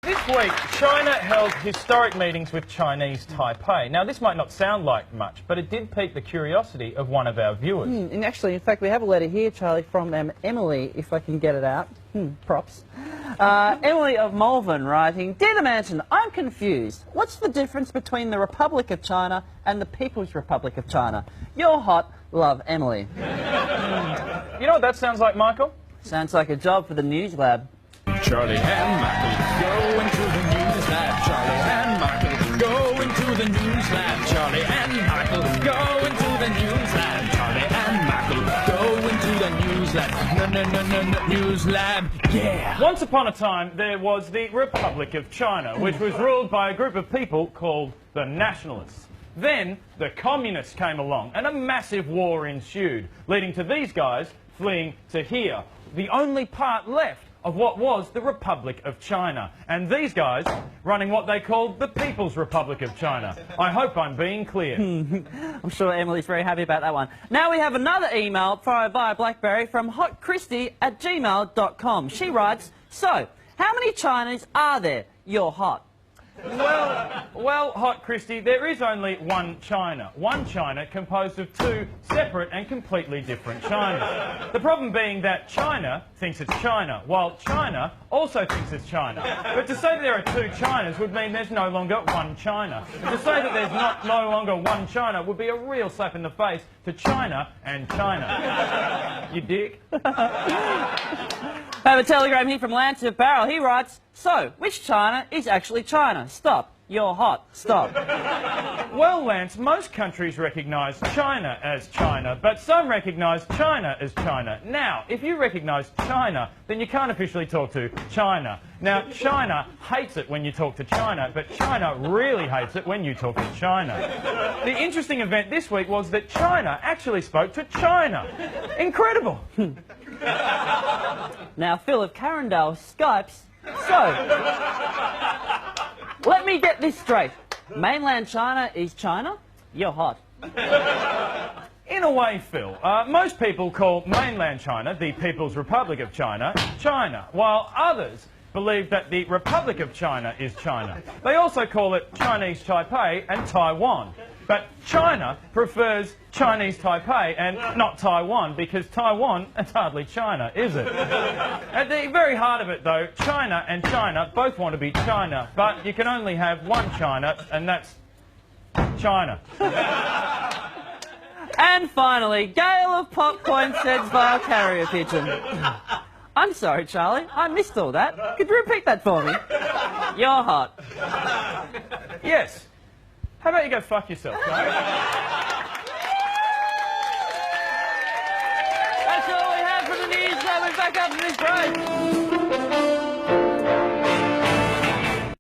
This week, China held historic meetings with Chinese Taipei. Now, this might not sound like much, but it did pique the curiosity of one of our viewers. And actually, in fact, we have a letter here, Charlie, from Emily, if I can get it out. Props. Emily of Malvern writing, Dear the Mansion, I'm confused. What's the difference between the Republic of China and the People's Republic of China? You're hot. Love, Emily. You know what that sounds like, Michael? Sounds like a job for the News Lab. Charlie and Michael go into the news lab. Charlie and Michael go into the news lab. Charlie and Michael go into the news lab. Charlie and Michael go into the news lab. News lab, yeah. Once upon a time, there was the Republic of China, which was ruled by a group of people called the Nationalists. Then, the Communists came along, and a massive war ensued, leading to these guys fleeing to here, the only part left of what was the Republic of China, and these guys running what they called the People's Republic of China. I hope I'm being clear. I'm sure Emily's very happy about that one. Now we have another email fired via BlackBerry from hotchristy@gmail.com. She writes, So, how many Chinas are there? You're hot. Well, Hot Christy, there is only one China. One China composed of two separate and completely different Chinas. The problem being that China thinks it's China, while China also thinks it's China. But to say that there are two Chinas would mean there's no longer one China. And to say that there's no longer one China would be a real slap in the face to China and China. You dick? I have a telegram here from Lance of Barrel. He writes, So, which China is actually China? Stop. You're hot. Stop. Well, Lance, most countries recognise China as China, but some recognise China as China. Now, if you recognise China, then you can't officially talk to China. Now, China hates it when you talk to China, but China really hates it when you talk to China. The interesting event this week was that China actually spoke to China. Incredible. Now, Phil of Carindale Skypes. So, let me get this straight. Mainland China is China? You're hot. In a way, Phil, most people call mainland China, the People's Republic of China, China, while others believe that the Republic of China is China. They also call it Chinese Taipei and Taiwan. But China prefers Chinese Taipei and not Taiwan, because Taiwan is hardly China, is it? At the very heart of it, though, China and China both want to be China, but you can only have one China, and that's China. And finally, Gale of Popcorn sends via carrier pigeon. I'm sorry, Charlie, I missed all that. Could you repeat that for me? You're hot. Yes. How about you go fuck yourself, Charlie? That's all we have for the news. Now we're back up to this break.